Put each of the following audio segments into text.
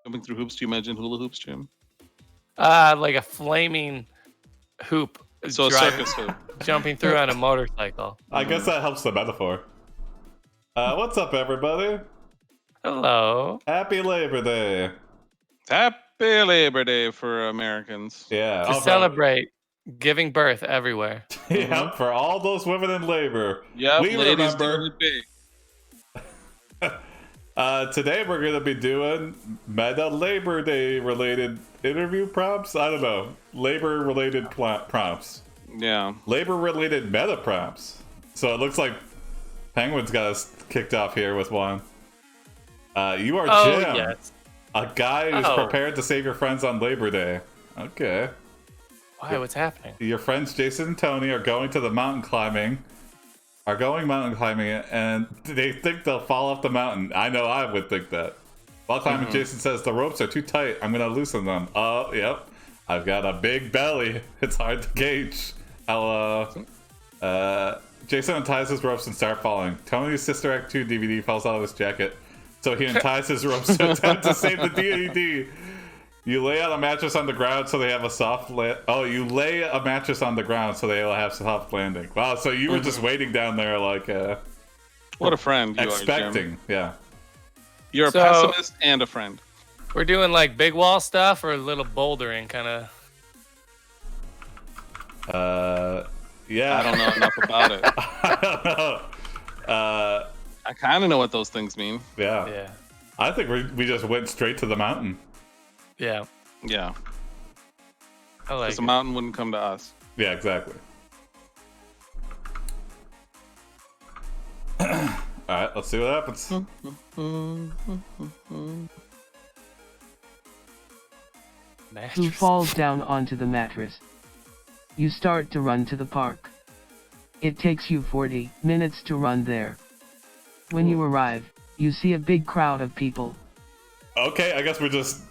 Jumping through hoops. Do you imagine hula hoops, Jim? Like a flaming hoop. So a circus hoop. Jumping through on a motorcycle. I guess that helps the metaphor. What's up, everybody? Hello. Happy Labor Day. Happy Labor Day for Americans. Yeah. To celebrate giving birth everywhere. Yeah, for all those women in labor. Yep, we ladies remember. do it big. Today we're going to be doing Meta Labor Day related interview prompts. I don't know. Labor related prompts. Yeah. Labor related meta prompts. So it looks like Penguin's got us kicked off here with one. You are Jim. Yes. A guy who's prepared to save your friends on Labor Day. Okay. Why? What's happening? Your friends Jason and Tony are going mountain climbing, and they think they'll fall off the mountain. I know I would think that. While climbing, Jason says, the ropes are too tight. I'm going to loosen them. Oh, yep. I've got a big belly. It's hard to gauge. Jason unties his ropes and start falling. Tony's Sister Act 2 DVD falls out of his jacket, so he unties his ropes to attempt to save the DVD. You lay out a mattress on the ground so they have a soft you lay a mattress on the ground so they'll have soft landing. Wow, so you were just waiting down there like what a friend you expecting, are, Jim. Yeah. You're a pessimist and a friend. We're doing like big wall stuff or a little bouldering kind of. Yeah. I don't know enough about it. I don't know. I kind of know what those things mean. Yeah. Yeah. I think we just went straight to the mountain. Yeah. Yeah. I like Because the mountain wouldn't come to us. Yeah, exactly. Alright, let's see what happens. Who falls down onto the mattress? You start to run to the park. It takes you 40 minutes to run there. When you arrive, you see a big crowd of people. Okay, I guess we're just...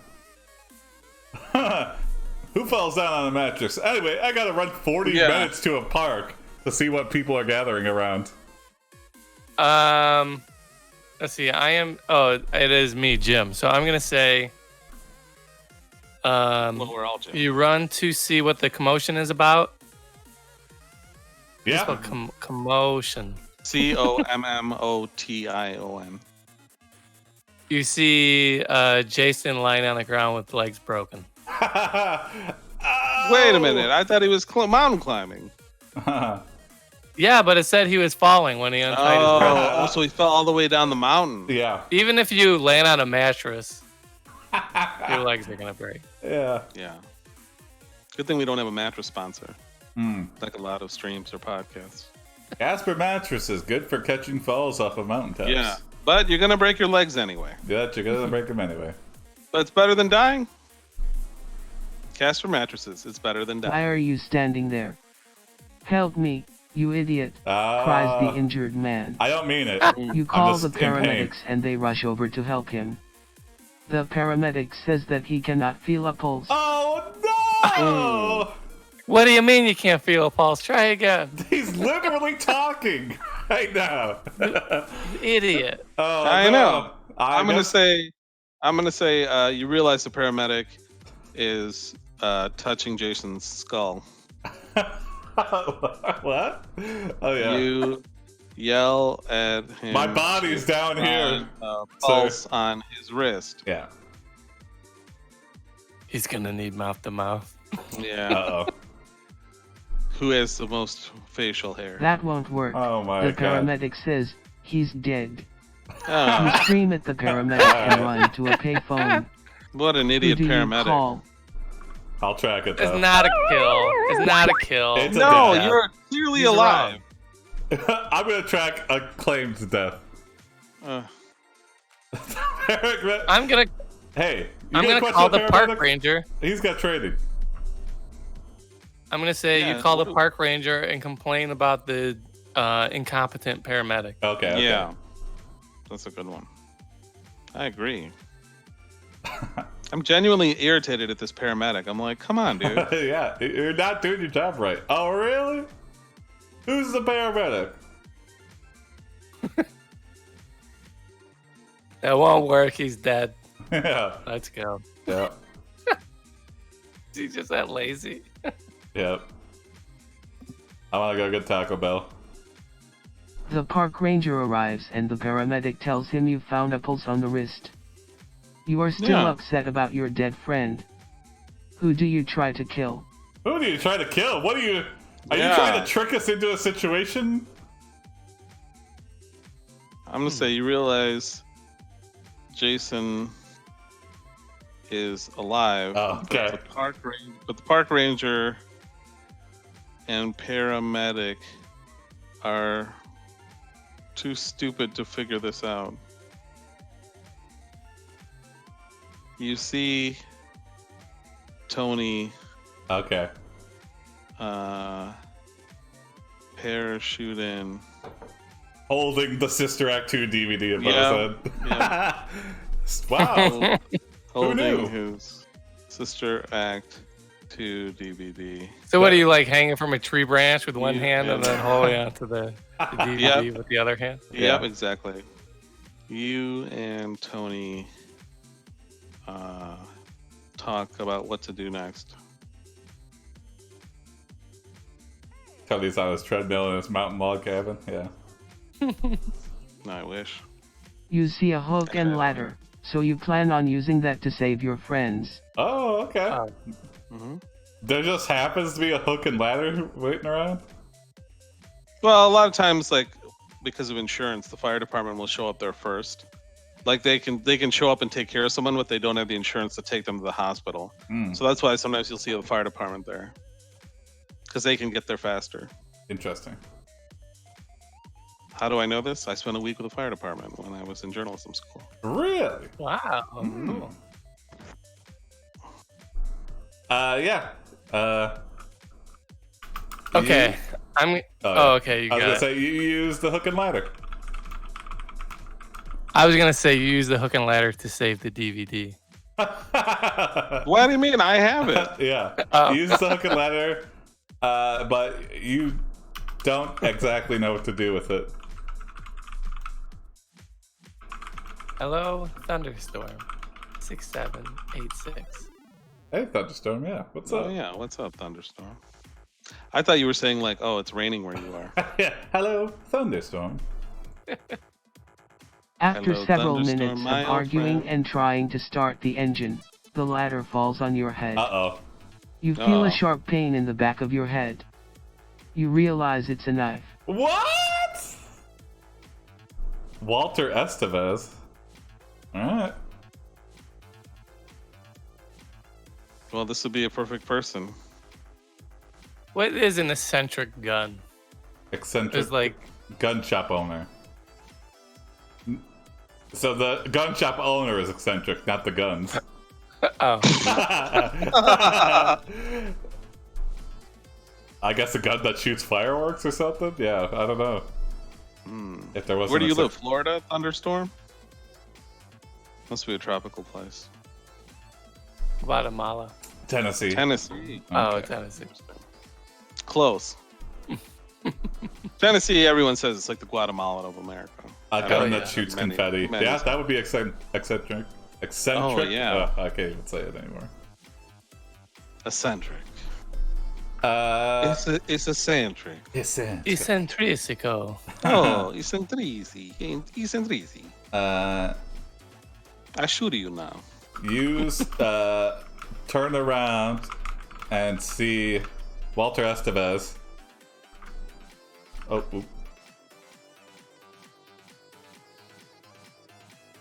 Who falls down on a mattress? Anyway, I gotta run 40 minutes to a park to see what people are gathering around. Let's see. It is me, Jim. So I'm gonna say, Well, we're all Jim. you run to see what the commotion is about. Yeah. Commotion. COMMOTION. You see Jason lying on the ground with legs broken. Wait a minute. I thought he was mountain climbing. Yeah, but it said he was falling when he untied his rope. So he fell all the way down the mountain. Yeah. Even if you land on a mattress, your legs are gonna break. Yeah. Yeah. Good thing we don't have a mattress sponsor. Like a lot of streams or podcasts. Casper mattresses, good for catching falls off of mountaintops. Yeah. But you're going to break your legs anyway. Yeah, you're gonna break them anyway. But it's better than dying. Casper mattresses, it's better than dying. Why are you standing there? Help me, you idiot, cries the injured man. I don't mean it. You call the paramedics and they rush over to help him. The paramedic says that he cannot feel a pulse. Oh no! What do you mean you can't feel a pulse? Try again. He's literally talking right now. Idiot. Oh, I know. I'm guess... gonna say you realize the paramedic is touching Jason's skull. What? Oh yeah. You yell at him. My body's down here. Pulse on his wrist. Yeah. He's gonna need mouth to mouth. Yeah. Uh-oh. Who has the most facial hair? That won't work. Oh my the God. paramedic says, he's dead. Oh, You scream at the paramedic and run to a payphone. what an Who idiot do you paramedic. call? I'll track it It's though. not a kill. It's not a kill. It's a No, death. you're clearly He's alive. I'm gonna track a claimed death. I'm gonna Hey, I'm gonna call the park ranger. He's got training. I'm gonna say Yeah, you call the park ranger and complain about the incompetent paramedic. Okay. Yeah, that's a good one. I agree. I'm genuinely irritated at this paramedic. I'm like, come on, dude. Yeah, you're not doing your job right. Oh, really? Who's the paramedic? That won't work. He's dead. Yeah. Let's go. Yeah. He's just that lazy. Yep. I want to go get Taco Bell. The park ranger arrives and the paramedic tells him you found a pulse on the wrist. You are still upset about your dead friend. Who do you try to kill? Who do you try to kill? What are you trying to trick us into a situation? I'm gonna say you realize Jason is alive. Oh, okay. But the park ranger and paramedic are too stupid to figure this out. You see Tony Okay. parachute in. Holding the Sister Act 2 DVD above his head. Wow. Holding knew? his Sister Act 2 DVD. So what are you like hanging from a tree branch with one hand and then holding onto the DVD with the other hand? Yep, exactly. You and Tony talk about what to do next. Tony's on his treadmill in his mountain log cabin. Yeah. I wish. You see a hook and ladder, so you plan on using that to save your friends. Oh, okay. Mm-hmm. There just happens to be a hook and ladder waiting around? Well, a lot of times, like, because of insurance, the fire department will show up there first. Like, they can show up and take care of someone, but they don't have the insurance to take them to the hospital. So that's why sometimes you'll see the fire department there. Because they can get there faster. Interesting. How do I know this? I spent a week with the fire department when I was in journalism school. Really? Wow. Cool. Yeah. Okay. Okay. You I was got gonna it. say you use the hook and ladder. I was gonna say you use the hook and ladder to save the DVD. What do you mean? I have it. Yeah. Oh. You use the hook and ladder, but you don't exactly know what to do with it. Hello, Thunderstorm. 6786. Hey, Thunderstorm, yeah. What's up? Oh yeah, what's up, Thunderstorm? I thought you were saying like, oh, it's raining where you are. Yeah. Hello, Thunderstorm. After Hello, several Thunderstorm, minutes of my old arguing friend. and trying to start the engine, the ladder falls on your head. Uh-oh. You feel Oh. a sharp pain in the back of your head. You realize it's a knife. What? Walter Estevez. Alright. Well, this would be a perfect person. What is an eccentric gun? Eccentric There's like gun shop owner. So the gun shop owner is eccentric, not the guns. oh, I guess a gun that shoots fireworks or something? Yeah, I don't know. If there wasn't Where do you a live? Florida, Thunderstorm? Must be a tropical place. Guatemala. Tennessee. Tennessee. Oh, Okay. Tennessee. Close. Tennessee, everyone says it's like the Guatemala of America. A gun yeah. that shoots Many- confetti. many- Yeah, that would be eccentric. Eccentric? Oh, yeah. I can't even say it anymore. Eccentric. Eccentric. It's eccentric. Eccentricico. Oh, eccentrici. Eccentrici. Uh, I shoot you now. use turn around and see Walter Estevez. Oh, oop.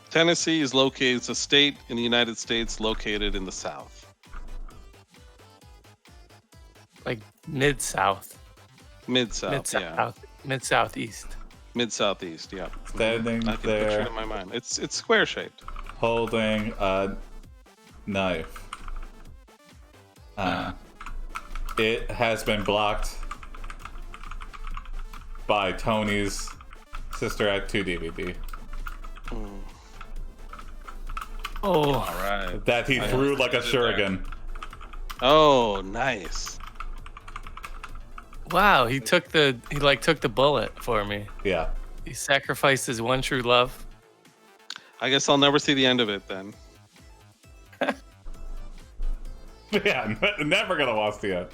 Tennessee is located, it's a state in the United States located in the South. Like mid-south. Mid-South, yeah. Mid-south. Mid-southeast. Mid-Southeast, yeah. Standing I can picture it there in my mind. It's square-shaped. holding a knife. It has been blocked by Tony's Sister Act 2 DVD Oh, All right. that he threw like a shuriken. Oh, nice. wow. He took the bullet for me. Yeah. He sacrificed his one true love. I guess I'll never see the end of it then. Yeah, never gonna watch the end.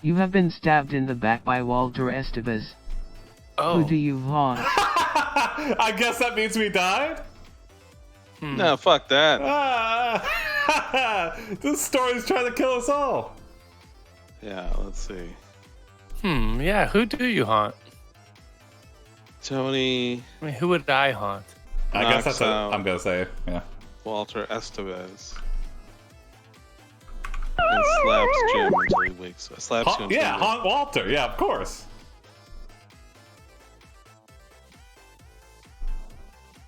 You have been stabbed in the back by Walter Estevez. Oh. Who do you haunt? I guess that means we died? No, fuck that. This story's trying to kill us all. Yeah, let's see. Yeah, who do you haunt? Tony. I mean, who would I haunt? I guess that's what out I'm gonna say. Yeah. Walter Estevez. And slaps Jim until he wakes up. Slaps you until Yeah, he wakes haunt Walter. Yeah, of course.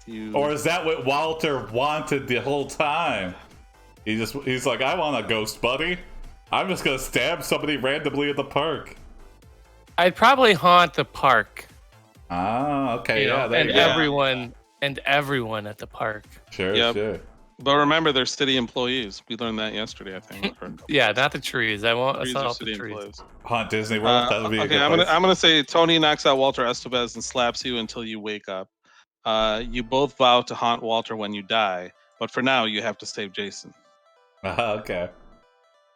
you. Or is that what Walter wanted the whole time? He's like, I want a ghost buddy. I'm just gonna stab somebody randomly at the park. I'd probably haunt the park. Ah, okay, You yeah, know, there and you go. everyone at the park. Sure, Yep. sure. But remember, they're city employees. We learned that yesterday, I think. Yeah, not the trees. I won't Trees are assault the city trees. employees. Haunt Disney World. That would be a Okay, good I'm place. gonna say Tony knocks out Walter Estevez and slaps you until you wake up. You both vow to haunt Walter when you die, but for now you have to save Jason. Okay.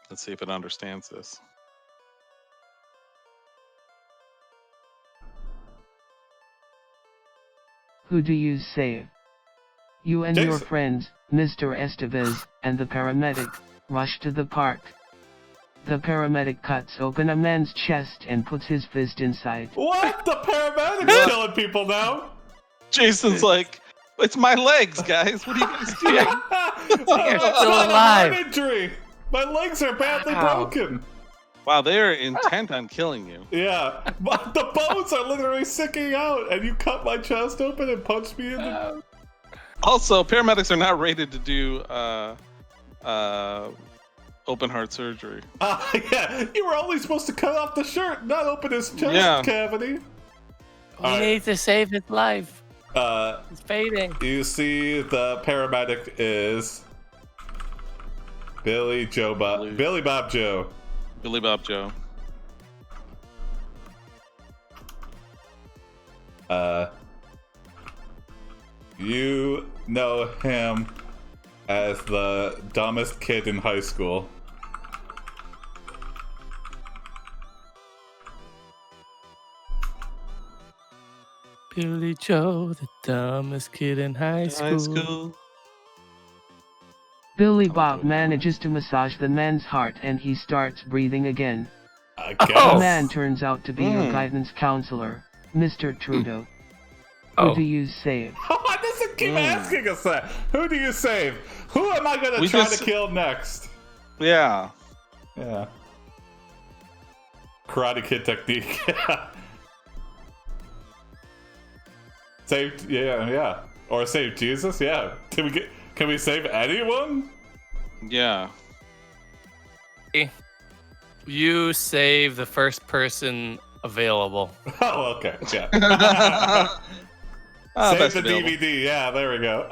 Let's see if it understands this. Who do you save? You and your Jason. friends, Mr. Estevez, and the paramedic, rush to the park. The paramedic cuts open a man's chest and puts his fist inside. What? The paramedic's killing people now? Jason's like, it's my legs, guys. What are you guys doing? You're Oh, still I have a alive. heart injury. My legs are badly Wow. broken. Wow, they are intent on killing you. Yeah, but the bones are literally sticking out, and you cut my chest open and punched me in the. Also, paramedics are not rated to do open heart surgery. Yeah, you were only supposed to cut off the shirt, not open his chest Yeah. cavity. We need to save his life. It's fading. You see, the paramedic is Billy Bob Joe. Billy Bob Joe. You know him as the dumbest kid in high school. Billy Joe, the dumbest kid in high school. Billy Bob manages to massage the man's heart and he starts breathing again. I The guess. man turns out to be your guidance counselor, Mr. Trudeau. Who Oh. do you save? Why does it keep asking us that? Who do you save? Who am I gonna We try just- to kill next? Yeah. Yeah. Karate Kid technique. Save, yeah. Or save Jesus, yeah. Can we save anyone? Yeah. You save the first person available. Oh, okay, yeah. Save that's the available. DVD, yeah, there we go.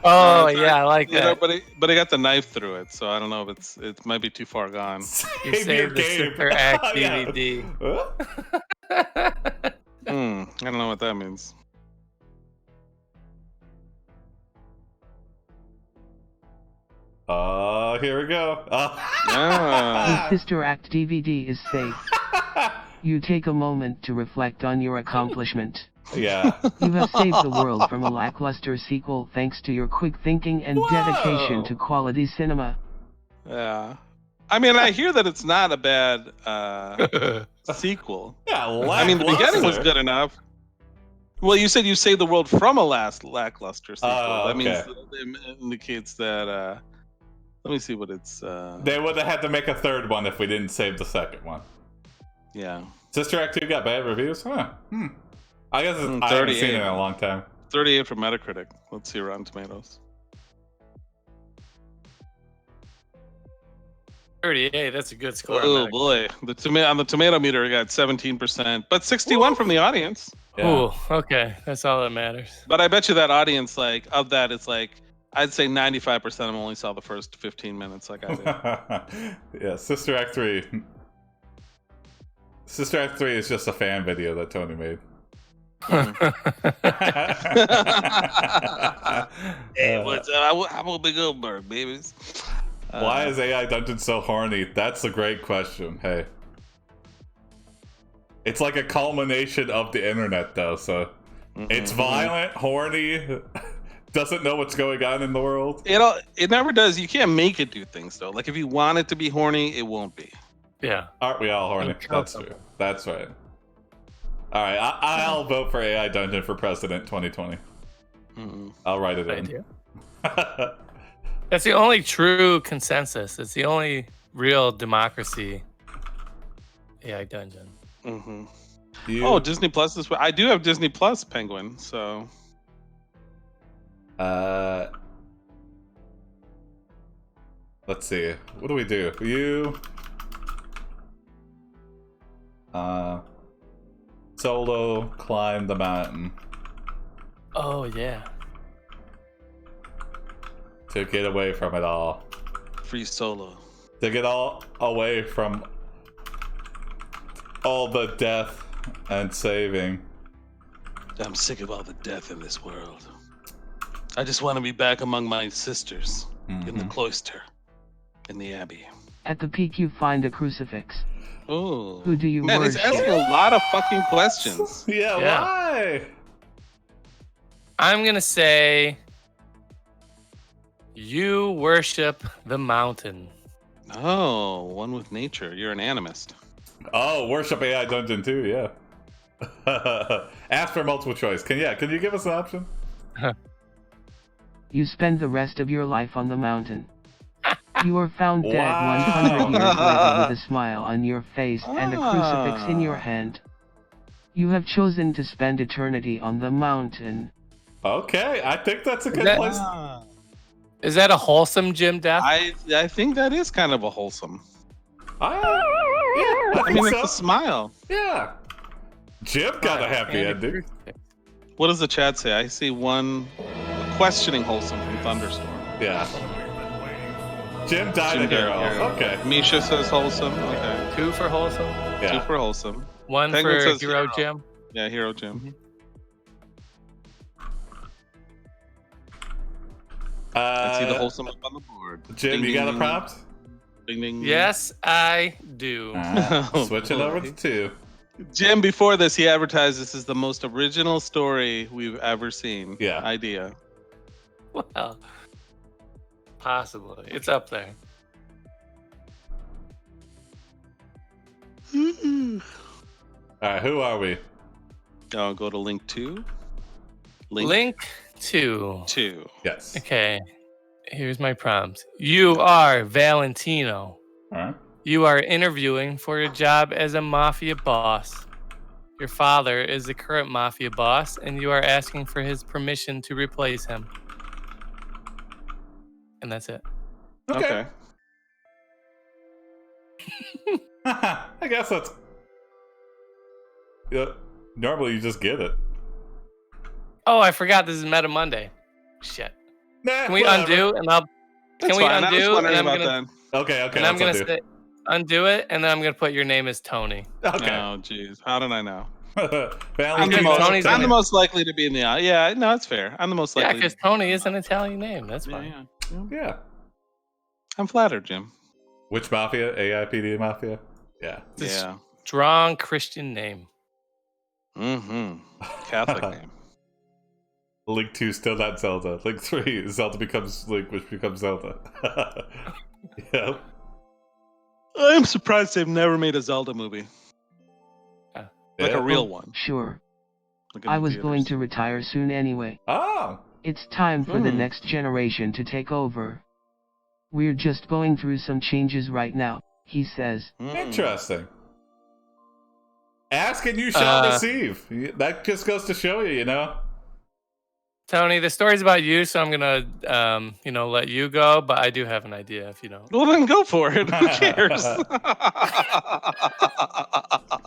Oh yeah, I like You know, that. but he got the knife through it, so I don't know if it might be too far gone. You your save the game. Super Act Yeah. DVD. Huh? I don't know what that means. Here we go. Yeah. The Sister Act DVD is safe. You take a moment to reflect on your accomplishment. Yeah. You have saved the world from a lackluster sequel thanks to your quick thinking and dedication to quality cinema. Yeah. I mean, I hear that it's not a bad sequel. Yeah, I mean, the beginning was good enough. Well, you said you saved the world from a lackluster sequel. Oh, That means okay. it indicates that. Let me see what it's. They would have had to make a third one if we didn't save the second one. Yeah. Sister Act 2 got bad reviews? Huh. I guess I haven't 38. seen it in a long time. 38 for Metacritic. Let's see Rotten Tomatoes. 38. That's a good score. Oh Mac. boy, on the tomato meter, it got 17%, but 61 from the audience. Yeah. Ooh, okay, that's all that matters. But I bet you that audience, like of that, it's like I'd say 95% of them only saw the first 15 minutes, like I did. Yeah, Sister Act 3. Sister Act 3 is just a fan video that Tony made. Hey, what's up? I'm a big old bird, babies. Why is AI Dungeon so horny? That's a great question. Hey. It's like a culmination of the internet, though, so... It's violent, horny, doesn't know what's going on in the world. It never does. You can't make it do things, though. Like, if you want it to be horny, it won't be. Yeah. Aren't we all horny? That's true. That's right. Alright, I'll vote for AI Dungeon for President 2020. I'll write it in. That's the only true consensus. It's the only real democracy. AI Dungeon. Oh, Disney Plus is. I do have Disney Plus, Penguin. So. Let's see. What do we do? You. Solo climb the mountain. Oh yeah. To get away from it all. Free Solo. To get all away from all the death and saving. I'm sick of all the death in this world. I just want to be back among my sisters in the cloister, in the abbey. At the peak, you find a crucifix. Oh, who do you man, worship? it's asking a lot of fucking questions. Yeah, why? I'm gonna say you worship the mountain. Oh, one with nature. You're an animist. Oh, worship AI Dungeon too, yeah. Ask for multiple choice. Can you give us an option? You spend the rest of your life on the mountain. You are found dead 100 years later with a smile on your face and a crucifix in your hand. You have chosen to spend eternity on the mountain. Okay, I think that's a good place. Is that a wholesome Jim death? I think that is kind of a wholesome. I mean, so. It's a smile. Yeah. Jim got a happy ending. What does the chat say? I see one questioning wholesome from Thunderstorm. Yeah. Jim died a hero. Okay. Misha says wholesome. Okay. 2 for wholesome. Yeah. 2 for wholesome. 1 Penguin for says hero Jim. Yeah, hero Jim. I see the wholesome up on the board. Jim, ding, you got ding, a prompt? Ding, ding. Yes, I do. Switch it over to 2. Jim, before this, he advertised this is the most original story we've ever seen. Yeah. Idea. Well, possibly. It's up there. Alright, who are we? I'll go to link 2. Link 2. 2. Yes. Okay. Here's my prompt. You are Valentino. Alright. You are interviewing for a job as a mafia boss. Your father is the current mafia boss, and you are asking for his permission to replace him. And that's it. Okay. I guess that's... Yeah, normally you just get it. Oh, I forgot this is Meta Monday. Shit. Nah, Can we whatever. undo and I'll... That's Can we fine. I was undo? wondering And I'm about gonna... that. Okay, And I'm let's gonna say, undo it, and then I'm gonna put your name as Tony. Okay. Oh, jeez. How did I know? I'm the most likely to be in the... Yeah, no, it's fair. I'm the most likely. Yeah, because Tony is an Italian name. That's fine. Yeah. I'm flattered, Jim. Which Mafia? AiPD Mafia? Yeah. Yeah. Strong Christian name. Catholic name. Link 2 still not Zelda. Link 3, Zelda becomes Link, which becomes Zelda. Yep. I'm surprised they've never made a Zelda movie. Like Yeah. a real one. Sure. Like in I the was theaters. going to retire soon anyway. Oh! It's time for the next generation to take over. We're just going through some changes right now, he says. Interesting. Ask and you shall receive. That just goes to show you, you know? Tony, the story's about you, so I'm gonna, let you go. But I do have an idea, if you don't. Well, then go for it. Who cares?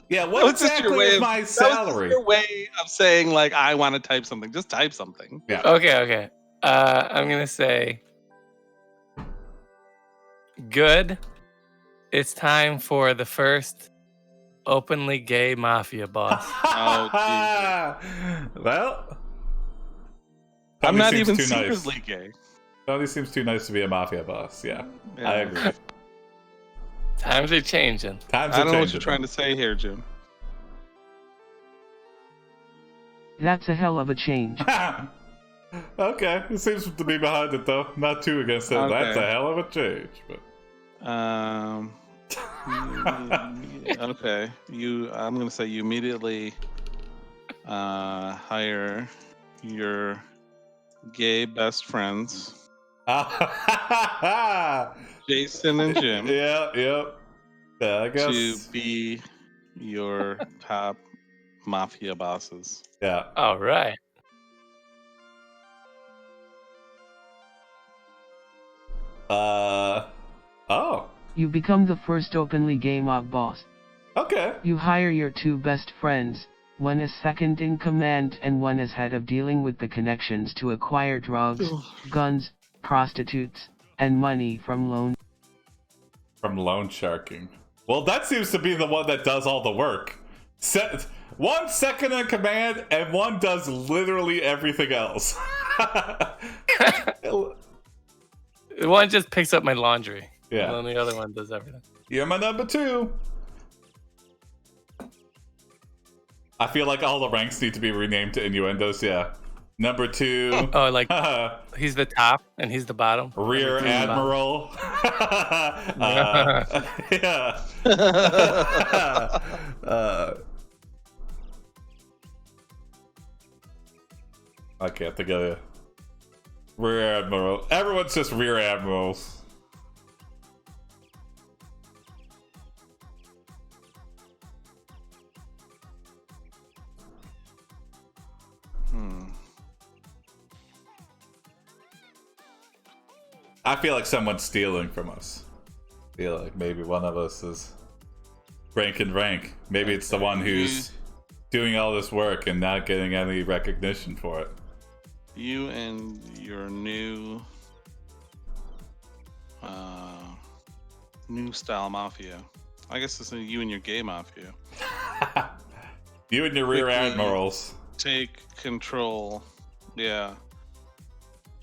Yeah, what exactly is my salary? Your way of saying, like, I want to type something. Just type something. Yeah. Okay. I'm gonna say, good. It's time for the first openly gay mafia boss. Oh, well, I'm Tony not seems even too secretly nice. gay. Tony seems too nice to be a mafia boss. Yeah, I agree. Times are changing. Times I are don't know what you're changing. trying to say here, Jim. That's a hell of a change. Okay, he seems to be behind it though. Not too against it. Okay. That's a hell of a change. But Okay. I'm gonna say you immediately hire your gay best friends, Jason and Jim, yeah. I guess. to be your top mafia bosses. Yeah. All right. Oh. You become the first openly gay mob boss. Okay. You hire your 2 best friends, one as second in command and one as head of dealing with the connections to acquire drugs, guns, prostitutes, and money from loan. From loan sharking. Well, that seems to be the one that does all the work. One second in command, and one does literally everything else. One just picks up my laundry. Yeah. And then the other one does everything. You're my number 2. I feel like all the ranks need to be renamed to innuendos, yeah. Number 2. Oh, like he's the top and he's the bottom. Rear Admiral. Yeah. I can't think of it. Rear Admiral. Everyone's just Rear Admirals. I feel like someone's stealing from us. I feel like maybe one of us is rank and rank. Maybe it's the one who's doing all this work and not getting any recognition for it. You and your new style mafia. I guess it's you and your gay mafia. You and your Rear Admirals. Take control, yeah,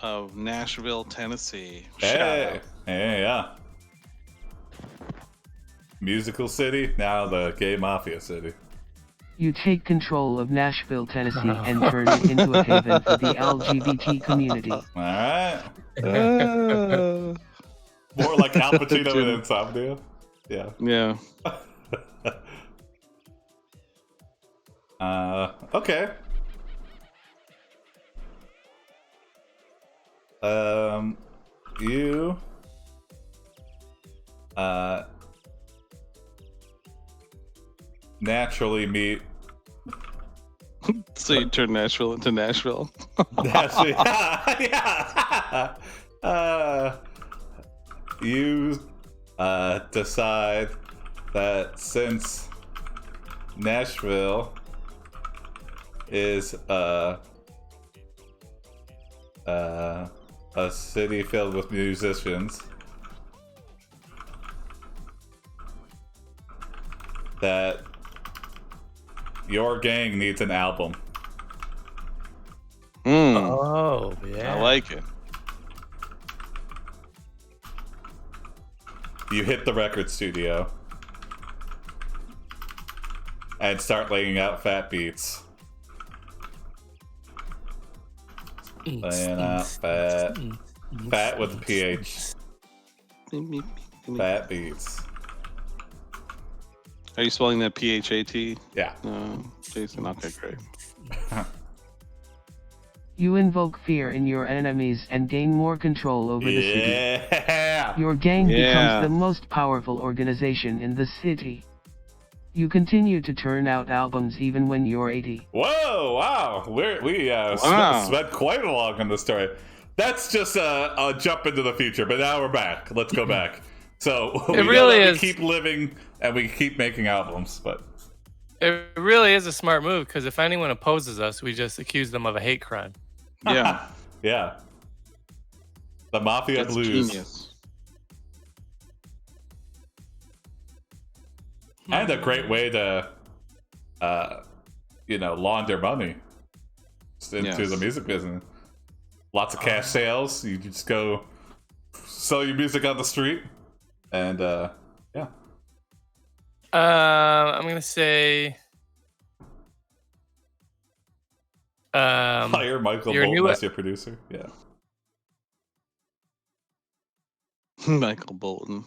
of Nashville, Tennessee. Hey, yeah. Musical city, now the Gay Mafia city. You take control of Nashville, Tennessee and turn it into a haven for the LGBT community. Alright. More like Al Pacino in Insomnia. Yeah. Yeah. Okay. You naturally meet. So you turn Nashville into Nashville. Naturally, yeah. You decide that since Nashville is a city filled with musicians, that your gang needs an album. Oh, yeah. I like it. You hit the record studio and start laying out fat beats. Laying out fat with a PH. Fat beats. Are you spelling that PHAT? Yeah. Jason, okay, great. You invoke fear in your enemies and gain more control over the city. Yeah. Your gang becomes the most powerful organization in the city. You continue to turn out albums even when you're 80. Whoa! Wow! We spent quite a long on this story. That's just a jump into the future, but now we're back. Let's go back. So It really is. We keep living and we keep making albums, but It really is a smart move, because if anyone opposes us, we just accuse them of a hate crime. Yeah. yeah. The Mafia That's Blues. genius. And a great way to, launder money into the music business. Lots of cash sales. You just go sell your music on the street, and yeah. I'm gonna say. Hire Michael Bolton as your producer. Yeah. Michael Bolton.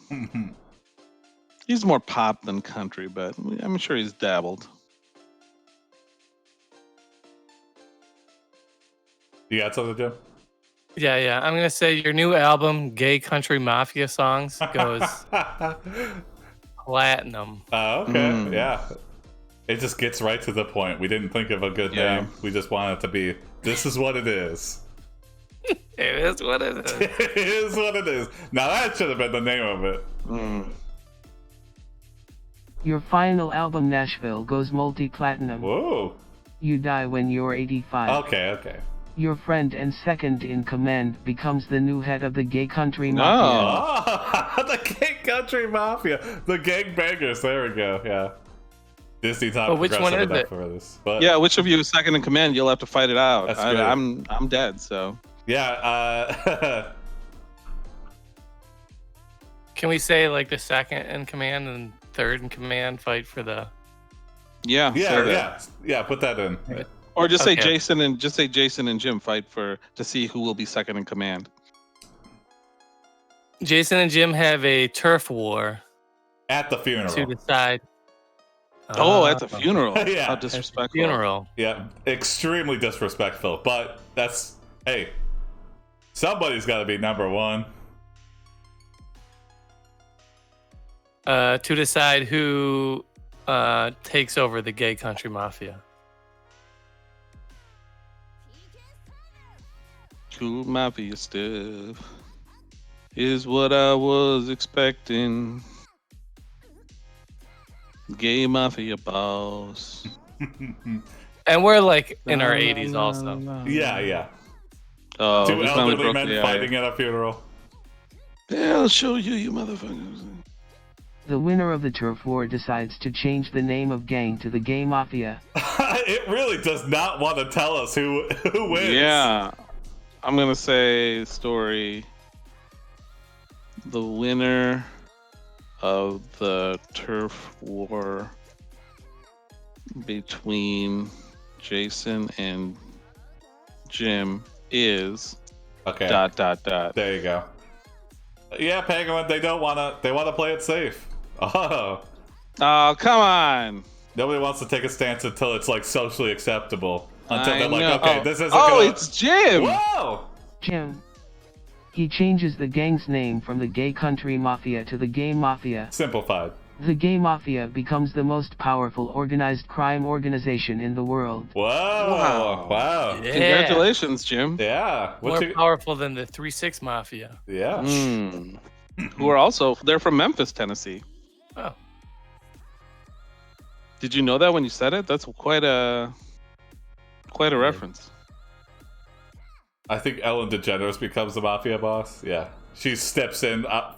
He's more pop than country, but I'm sure he's dabbled. You got something, Jim? Yeah. I'm gonna say your new album, Gay Country Mafia Songs, goes platinum. Oh, okay. Yeah. It just gets right to the point. We didn't think of a good name. We just want it to be, this is what it is. It is what it is. It is what it is. Now that should have been the name of it. Your final album, Nashville, goes multi-platinum. Whoa. You die when you're 85. Okay. Your friend and second in command becomes the new head of the Gay Country Mafia. Oh, the Gay Country Mafia. The gangbangers. There we go. Yeah. Disney's not which one is it? for this. But Yeah, which of you is second in command? You'll have to fight it out. That's good. I'm dead, so. Yeah. Can we say like the second in command and third in command fight for the? Yeah. Put that in. Or just say Jason and Jim fight to see who will be second in command. Jason and Jim have a turf war At the funeral. to decide. At the funeral. Yeah. How disrespectful. Funeral. Yeah, extremely disrespectful. But hey, somebody's got to be number one. To decide who takes over the Gay Country Mafia. Cool mafia stuff is what I was expecting. Gay Mafia boss. And we're like in our 80s also. Yeah. Oh, Two we finally elderly broke men the fighting at a funeral. Yeah, I'll show you, you motherfuckers. The winner of the turf war decides to change the name of gang to the Gay Mafia. It really does not want to tell us who wins. Yeah. I'm going to say story. The winner of the turf war between Jason and Jim is Okay. ... There you go. Yeah, Penguin, they want to play it safe. Oh, come on. Nobody wants to take a stance until it's like socially acceptable. Until I they're know. like, okay, this isn't it's Jim. Whoa! Jim. He changes the gang's name from the Gay Country Mafia to the Gay Mafia. Simplified. The Gay Mafia becomes the most powerful organized crime organization in the world. Whoa! Wow! Yeah. Congratulations, Jim. Yeah. More powerful than the 3-6 Mafia. Yeah. Who are they're from Memphis, Tennessee. Oh. Did you know that when you said it? That's quite a reference. I think Ellen DeGeneres becomes the mafia boss. Yeah. She steps in out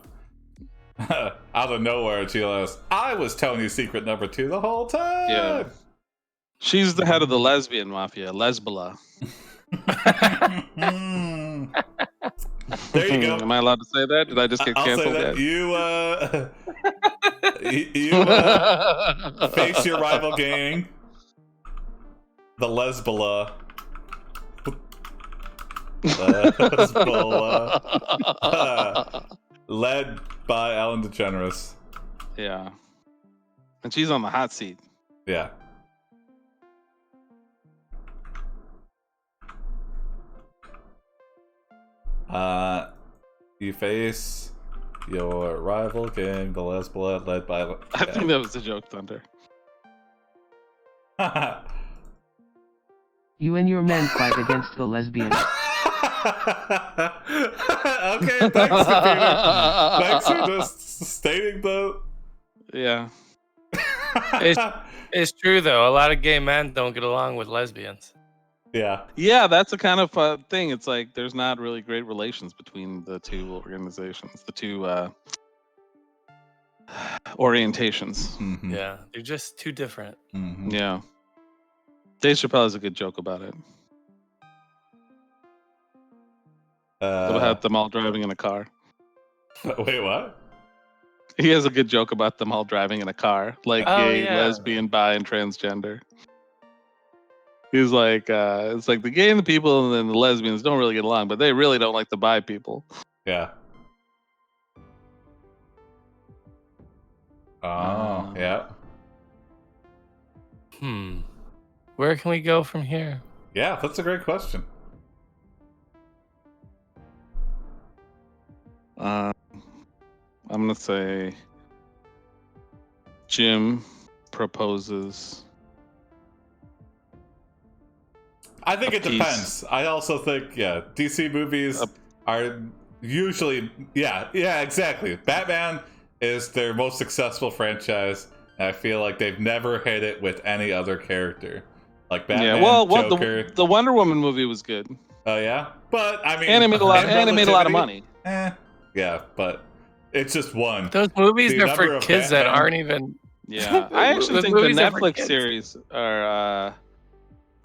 of nowhere and she goes, I was Tony's secret number 2 the whole time. Yeah. She's the head of the lesbian mafia, Lezbollah. There you go. Am I allowed to say that? Did I just get canceled? I'll say that. You face your rival gang, the Lezbollah. Led by Ellen DeGeneres. Yeah. And she's on the hot seat. Yeah. You face your rival gang, the Lezbollah, led by... I think that was a joke, Thunder. You and your men fight against the lesbians. Okay, thanks, Peter. Thanks for just stating the... Yeah. It's true, though. A lot of gay men don't get along with lesbians. Yeah. Yeah, that's a kind of thing. It's like there's not really great relations between the two organizations. The two, orientations. Mhm. Yeah, they're just too different. Mhm. Yeah. Dave Chappelle has a good joke about it. About them all driving in a car. Wait, what? He has a good joke about them all driving in a car, like Oh, gay, yeah. lesbian, bi, and transgender. He's like, it's like the gay and the people and then the lesbians don't really get along, but they really don't like the bi people. Yeah. Oh, yeah. Where can we go from here? Yeah, that's a great question. I'm gonna say Jim proposes. I think it peace. depends. I also think, yeah, DC movies are usually, yeah, exactly. Batman is their most successful franchise, and I feel like they've never hit it with any other character. Like Batman, Yeah, well, Joker. the Wonder Woman movie was good. Oh yeah, but I mean, And it made a lot of money. Yeah, but it's just one. Those movies The are number for of kids that Batman- aren't even. Yeah, I actually The think the movies are for Netflix kids. series are.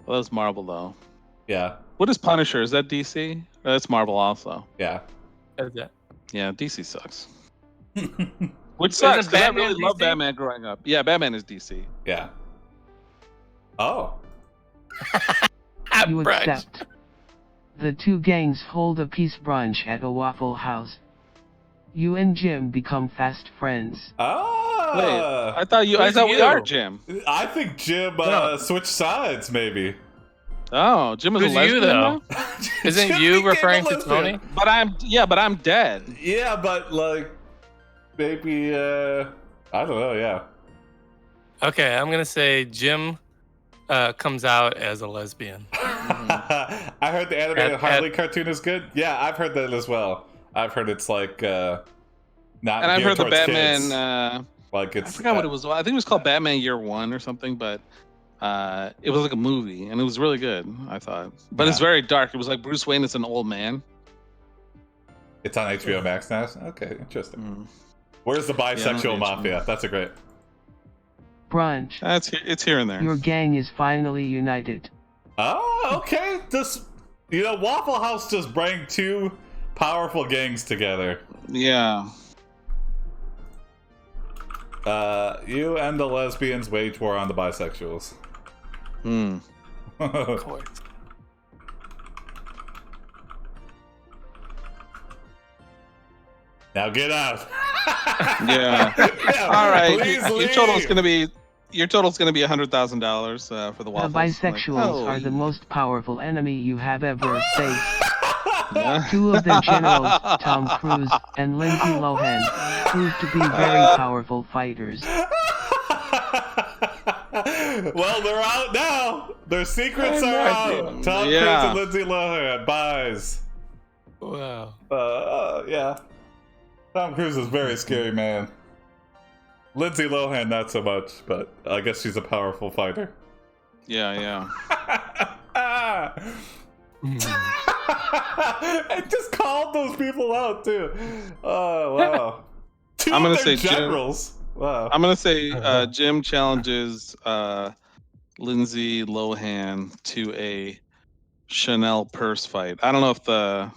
Well, that's Marvel though. Yeah, What is Punisher? Is that DC? Or that's Marvel also. yeah. Yeah, DC sucks. Which sucks because I Batman really love DC? Batman growing up. Yeah, Batman is DC. Yeah. Oh. You Brunch. accept. The two gangs hold a peace brunch at a Waffle House. You and Jim become fast friends. Oh. Wait, I thought we you? are Jim. I think Jim No. switched sides, maybe. Oh, Jim is Who's a lesbian you, though? now? Isn't Jim you became a referring to lesbian. Tony? But I'm dead. Yeah, but like, maybe, I don't know, yeah. Okay, I'm gonna say Jim comes out as a lesbian. I heard the animated Harley cartoon is good. Yeah, I've heard that as well. I've heard it's like, not And I've geared heard the towards Batman. kids. Like it's, I forgot what it was. I think it was called Batman Year One or something, but it was like a movie, and it was really good. I thought, but it's Yeah. very dark. It was like Bruce Wayne is an old man. It's on HBO Max now. Okay, interesting. Mm. Where's the bisexual HBO. mafia? That's a great. Brunch. It's here and there. Your gang is finally united. Oh, okay. This, Waffle House just bring two powerful gangs together. Yeah. You and the lesbians wage war on the bisexuals. Hmm. Of course. Now get out. Yeah. Yeah, All right. please Your leave. total's gonna be $100,000 for the The waffles. bisexuals are the most powerful enemy you have ever faced. Yeah. Two of their generals, Tom Cruise and Lindsay Lohan, proved to be very powerful fighters. Well, they're out now. Their secrets are out. Tom Cruise and Lindsay Lohan buys. Wow. Yeah. Tom Cruise is a very scary man. Lindsay Lohan, not so much, but I guess she's a powerful fighter. Yeah. I just called those people out too. Oh wow! Two I'm gonna of their say generals. Wow. I'm gonna say Jim challenges Lindsay Lohan to a Chanel purse fight. I don't know if the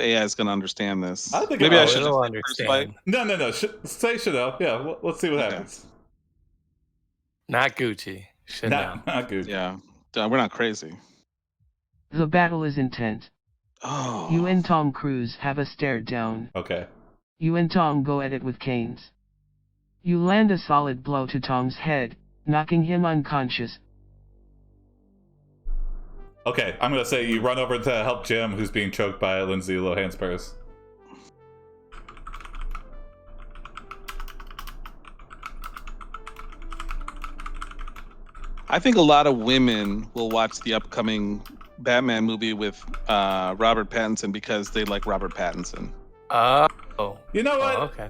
AI is gonna understand this. I think Maybe I it'll should it'll just say purse fight. understand. No. Say Chanel. Yeah, let's see what Okay. happens. Not Gucci. Chanel. Not good. Yeah, we're not crazy. The battle is intense. Oh. You and Tom Cruise have a stare down. Okay. You and Tom go at it with canes. You land a solid blow to Tom's head, knocking him unconscious. Okay, I'm gonna say you run over to help Jim, who's being choked by Lindsay Lohan's purse. I think a lot of women will watch the upcoming Batman movie with Robert Pattinson because they like Robert Pattinson. Oh. You know what? Oh, okay.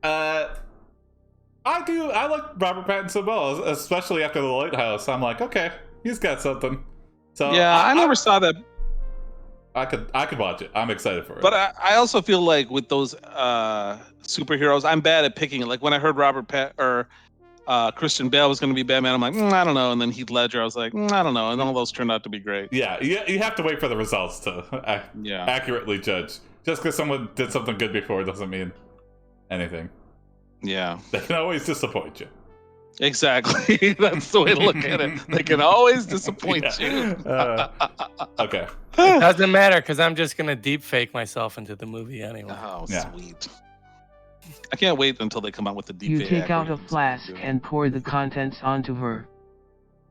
I do. I like Robert Pattinson well, especially after The Lighthouse. I'm like, okay, he's got something. So Yeah, I never saw that. I could watch it. I'm excited for it. But I also feel like with those superheroes, I'm bad at picking it. Like when I heard Christian Bale was going to be Batman, I'm like, I don't know. And then Heath Ledger, I was like, I don't know. And all those turned out to be great. Yeah, you have to wait for the results to accurately judge. Just because someone did something good before doesn't mean anything. Yeah. They can always disappoint you. Exactly. That's the way to look at it. They can always disappoint you. Okay. It doesn't matter because I'm just gonna deep fake myself into the movie anyway. Oh, sweet. I can't wait until they come out with the deep You fake. take out a flask and pour the contents onto her.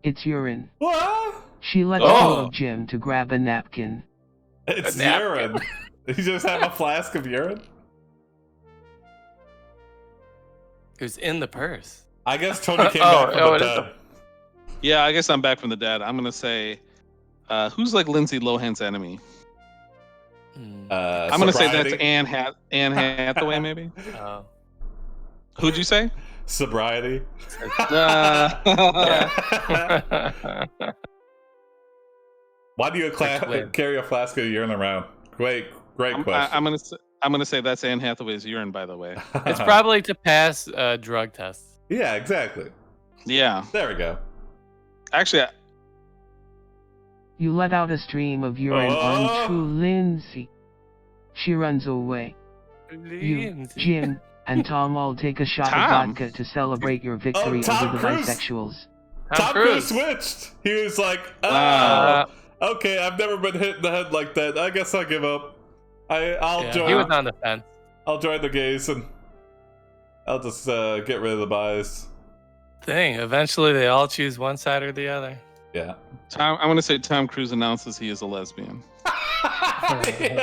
It's urine. What? She lets go of Jim to grab a napkin. It's urine. You just have a flask of urine? It was in the purse. I guess Tony came back from the dead. Yeah, I guess I'm back from the dead. I'm gonna say, who's like Lindsay Lohan's enemy? I'm gonna say that's Anne Hathaway, maybe. Who'd you say? Sobriety. Why do you carry a flask of urine around? Great question. I'm gonna say that's Anne Hathaway's urine, by the way. It's probably to pass drug tests. Yeah, exactly. Yeah. There we go. Actually, You let out a stream of urine onto Lindsay. She runs away. You, Jim, and Tom all take a shot of vodka to celebrate your victory over the bisexuals. Tom Cruise switched. He was like, okay, I've never been hit in the head like that. I guess I'll give up. I'll join. He was on the fence. I'll join the gays and I'll just get rid of the bis. Eventually they all choose one side or the other. Yeah. I'm gonna say Tom Cruise announces he is a lesbian. Hey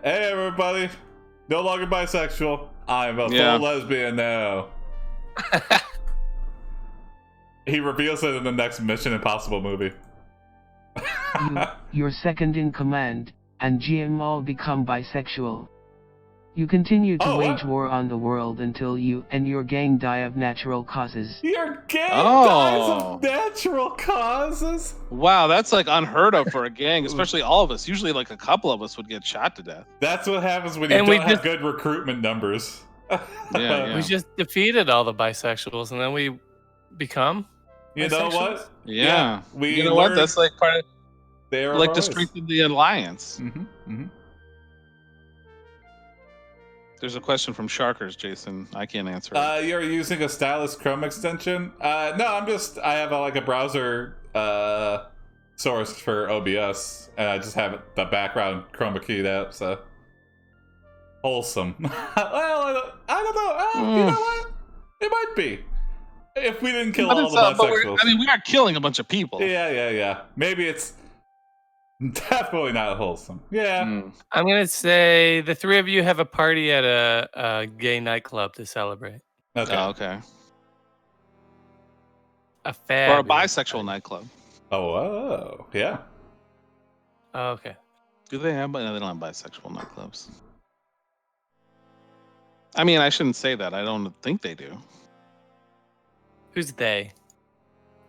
everybody, no longer bisexual. I'm a full lesbian now. He reveals it in the next Mission Impossible movie. You're second in command, and Jim all become bisexual. You continue to wage war on the world until you and your gang die of natural causes. Your gang dies of natural causes? Wow, that's like unheard of for a gang, especially all of us. Usually like a couple of us would get shot to death. That's what happens when you don't have good recruitment numbers. We just defeated all the bisexuals and then we become You know what? Yeah. You know what? That's like part of the strength of the alliance. Mm-hmm. There's a question from Sharkers, Jason. I can't answer it. You're using a stylus Chrome extension? No, I have a browser source for OBS, and I just have the background chroma keyed out, so wholesome. Well, I don't know. You know what? It might be. If we didn't kill all the bisexuals. We are killing a bunch of people. Yeah. Maybe it's definitely not wholesome. Yeah. I'm going to say the three of you have a party at a gay nightclub to celebrate. Okay. Oh, okay. Or a bisexual nightclub. Oh, yeah. Oh, okay. Do they have? No, they don't have bisexual nightclubs. I mean, I shouldn't say that. I don't think they do. Who's they?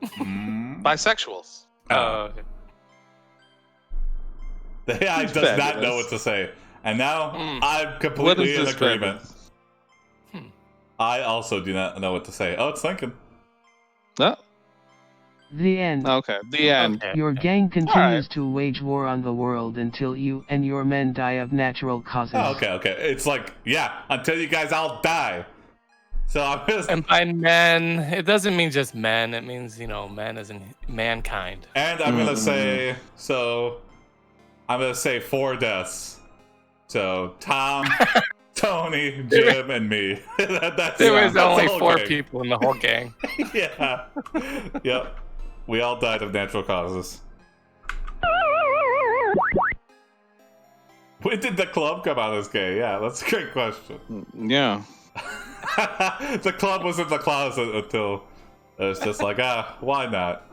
Bisexuals. Oh, okay. The AI does not know what to say. And now I'm completely in agreement. I also do not know what to say. Oh, it's thinking. Oh. The end. Okay, the end. Your gang continues to wage war on the world until you and your men die of natural causes. Oh, okay. It's like, until you guys all die. So I'm just... And by men, it doesn't mean just men. It means, men as in mankind. And I'm going to say, I'm going to say 4 deaths. So Tom, Tony, Jim, and me. There was only 4 people in the whole gang. Yeah. Yep. We all died of natural causes. When did the club come out as gay? Yeah, that's a great question. Yeah. The club was in the closet until it was just like, why not?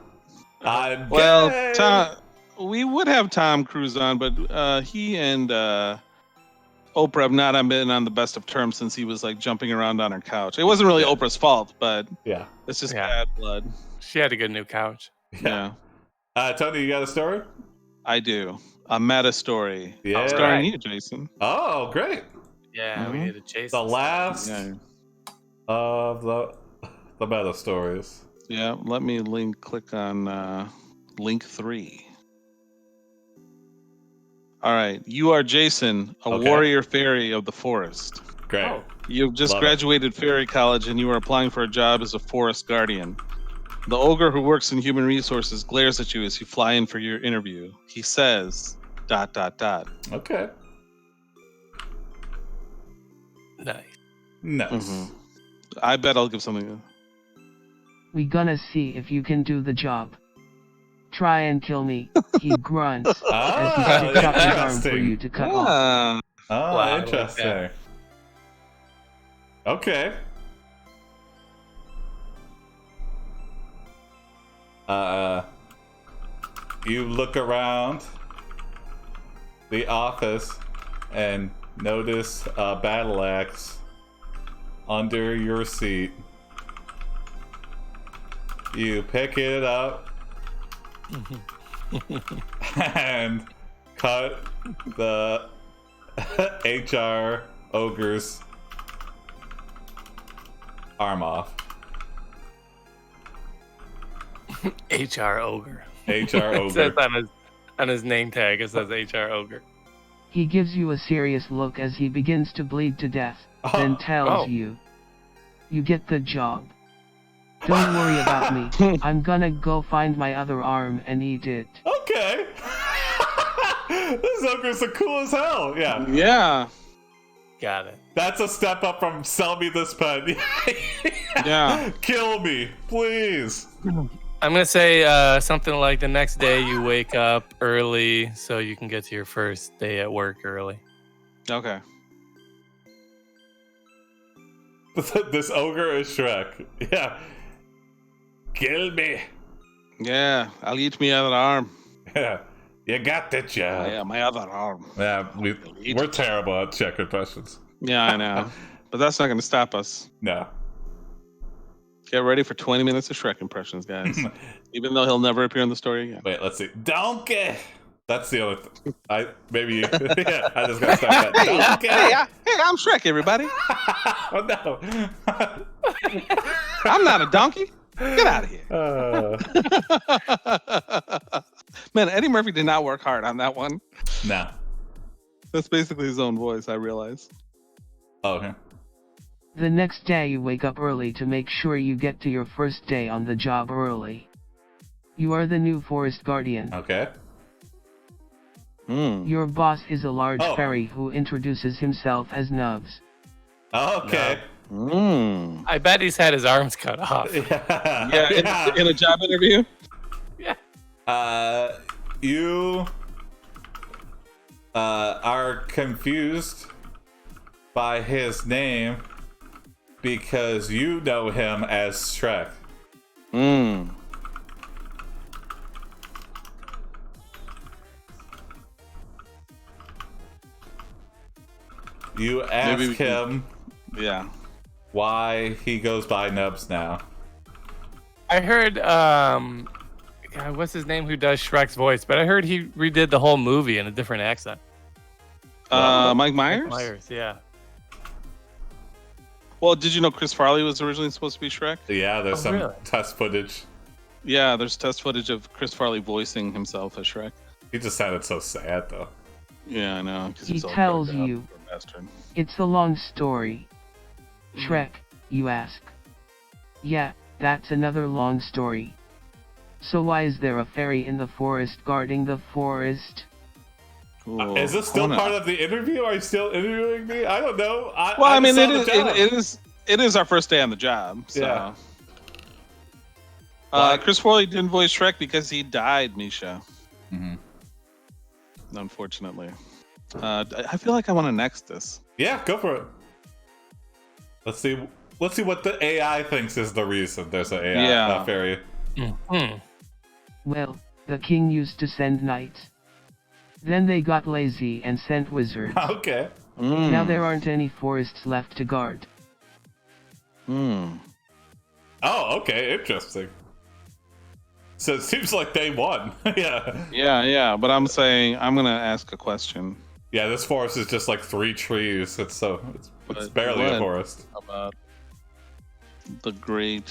I'm gay. We would have Tom Cruise on, but he and Oprah have not been on the best of terms since he was like jumping around on her couch. It wasn't really Oprah's fault, but it's just bad blood. She had to get a new couch. Yeah. Tony, you got a story? I do. A meta story. Yeah. Starring Right. you, Jason. Oh, great. Yeah, we Mhm. need to chase The last Yeah. of the meta stories. Yeah. Let me click on link 3. All right. You are Jason, a Okay. warrior fairy of the forest. Great. Oh, You've just Love it. graduated fairy college and you are applying for a job as a forest guardian. The ogre who works in human resources glares at you as you fly in for your interview. He says, ... Okay. nice. Nice. Mhm. I bet I'll give something. We gonna see if you can do the job. Try and kill me, he grunts, as he Ah, sticks up his arm for interesting. you to cut off. Ah, Oh, Wow, I like interesting. that. Okay. You look around the office and notice a battle axe under your seat. You pick it up and cut the HR ogre's arm off. HR ogre. HR It says ogre. on his name tag. It says HR ogre. He gives you a serious look as he begins to bleed to death, then tells Oh. you. You get the job. Don't worry about me, I'm gonna go find my other arm and eat it. Okay. This ogre's so cool as hell. Yeah. yeah. Got it. That's a step up from sell me this pen. Yeah. Kill me, please. I'm gonna say something like the next day you wake up early so you can get to your first day at work early. Okay. This ogre is Shrek. Yeah. Kill me. Yeah. I'll eat me other arm. Yeah. You got the job. Yeah, my other arm. Yeah, we're terrible at Czech impressions. Yeah, I know. But that's not going to stop us. No. Get ready for 20 minutes of Shrek impressions, guys. Even though he'll never appear in the story again. Wait, let's see. Donkey. That's the other thing. I just gotta start that. Donkey. Hey, I'm Shrek, everybody. Oh no. I'm not a donkey. Get out of here. Man, Eddie Murphy did not work hard on that one. No. That's basically his own voice, I realize. Oh, okay. The next day you wake up early to make sure you get to your first day on the job early. You are the new forest guardian. Okay. Your boss is a large Oh. fairy who introduces himself as Nubs. Okay. I bet he's had his arms cut off. Yeah. In a job interview? Yeah. You are confused by his name because you know him as Shrek. You ask him Yeah. why he goes by Nubs now. I heard God, what's his name who does Shrek's voice, but I heard he redid the whole movie in a different accent. Mike Myers? Myers, yeah. Well, did you know Chris Farley was originally supposed to be Shrek? Yeah, there's some really? test footage. Yeah, there's test footage of Chris Farley voicing himself as Shrek. He just sounded so sad though. Yeah, I know. 'Cause He he's all tells drugged up, you. poor bastard. It's a long story. Shrek, you ask. Yeah, that's another long story. So why is there a fairy in the forest guarding the forest? Cool. Is this still Hold on. part of the interview? Are you still interviewing me? I don't know. Well, I mean, just it saw is, the job. it is our first day on the job. So. Yeah. Chris Farley didn't voice Shrek because he died, Misha. Unfortunately. I feel like I want to next this. Yeah, go for it. Let's see what the AI thinks is the reason there's an AI Yeah. fairy. Well, the king used to send knights. Then they got lazy and sent wizards. Okay. Now there aren't any forests left to guard. Oh, okay, interesting. So it seems like they won. Yeah. Yeah, but I'm saying I'm gonna ask a question. Yeah, this forest is just like 3 trees. It's But barely a what forest. about the great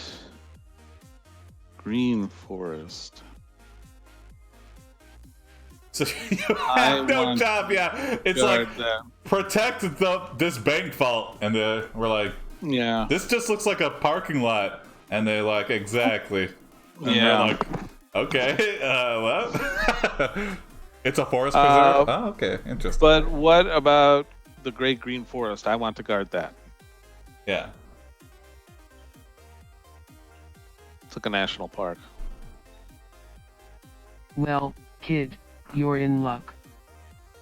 green forest? So you have no job, yeah. It's like that. protect this bank vault, and we're like, Yeah. this just looks like a parking lot, and they're like, exactly. And Yeah. we're like, okay, what? It's a forest preserve. Oh, okay, interesting. But what about the great green forest? I want to guard that. Yeah. It's like a national park. Well, kid, you're in luck.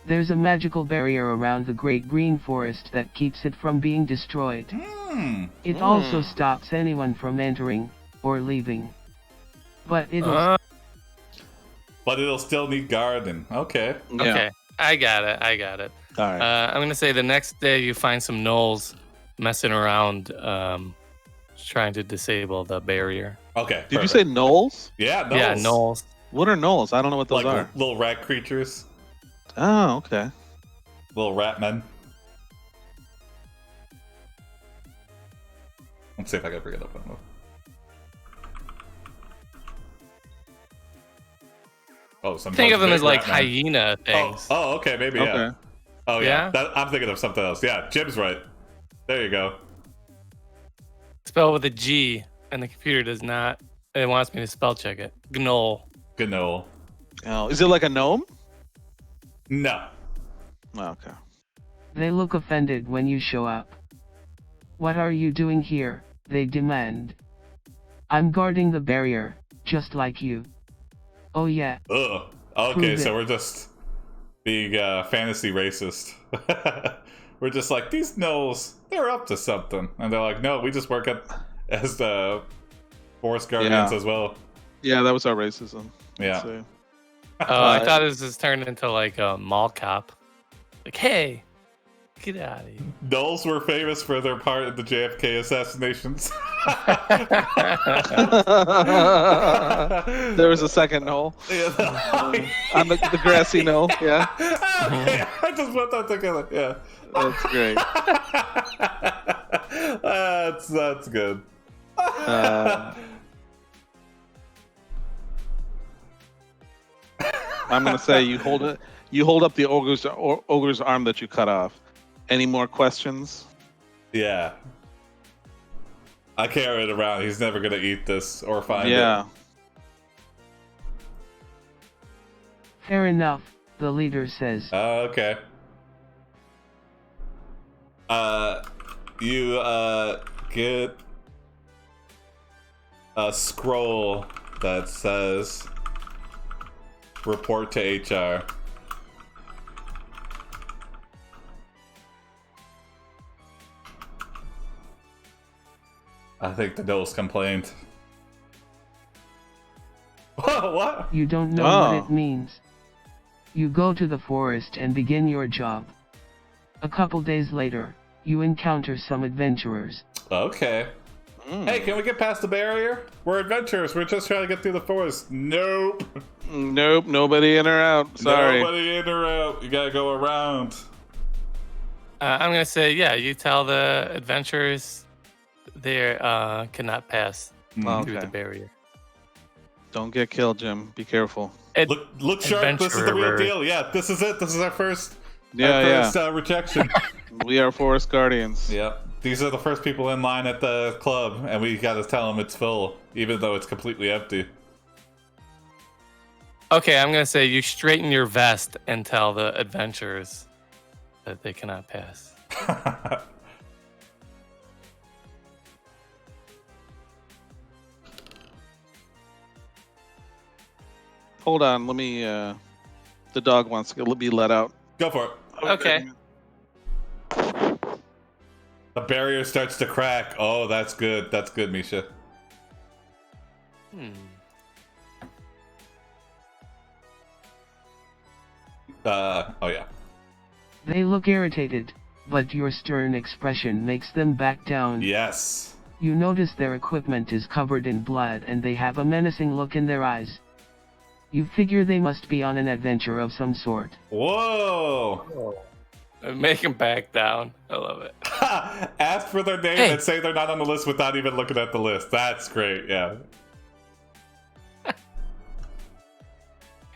There's a magical barrier around the Great Green Forest that keeps it from being destroyed. It also stops anyone from entering or leaving. But it'll still need guarding. Okay. Yeah. Okay, I got it. All right. I'm gonna say the next day you find some gnolls messing around, trying to disable the barrier. Okay. Did you say gnolls? Yeah, gnolls. Yeah, gnolls. What are gnolls? I don't know what those Like are. little rat creatures. Oh, okay. Little rat men. Let's see if I can bring it up. Oh, Think of them as like rat men. hyena things. Oh, okay, maybe, yeah. Okay. Oh, yeah. Yeah? I'm thinking of something else. Yeah, Jim's right. There you go. Spelled with a G, and the computer does not. It wants me to spell check it. Gnoll. Gnoll. Oh, is it like a gnome? No. Oh, okay. They look offended when you show up. What are you doing here? They demand. I'm guarding the barrier, just like you. Oh yeah. Ugh. Okay, Prove so it. we're just being fantasy racist. We're just like, these gnolls, they're up to something. And they're like, no, we just work as the forest guardians as well. Yeah, that was our racism. Yeah. So, Oh, I thought this was turned into like a mall cop. Like, hey, get out of here. Gnolls were famous for their part in the JFK assassinations. there was a second knoll. On the grassy knoll. Yeah. Okay, I just put that together. Yeah. That's great. That's good. I'm gonna say you hold it. You hold up the ogre's arm that you cut off. Any more questions? Yeah. I carry it around. He's never gonna eat this or find it. Yeah. Fair enough, the leader says. Okay. You get a scroll that says report to HR. I think the gnolls complained. What? You don't know what it means. You go to the forest and begin your job. A couple days later, you encounter some adventurers. Okay. Hey, can we get past the barrier? We're adventurers. We're just trying to get through the forest. Nope. Nope. Nobody in or out. Sorry. Nobody in or out. You gotta go around. I'm gonna say, yeah. You tell the adventurers they cannot pass through the barrier. Don't get killed, Jim. Be careful. Look sharp. This is the real deal. Yeah, this is it. This is our first. Rejection. We are forest guardians. Yep. These are the first people in line at the club, and we gotta tell them it's full, even though it's completely empty. Okay, I'm gonna say you straighten your vest and tell the adventurers that they cannot pass. Hold on. Let me. The dog wants to be let out. Go for it. Okay. The barrier starts to crack. Oh, that's good. That's good, Misha. Oh yeah. They look irritated, but your stern expression makes them back down. Yes. You notice their equipment is covered in blood and they have a menacing look in their eyes. You figure they must be on an adventure of some sort. Whoa! Make them back down. I love it. Ask for their name and say they're not on the list without even looking at the list. That's great, yeah.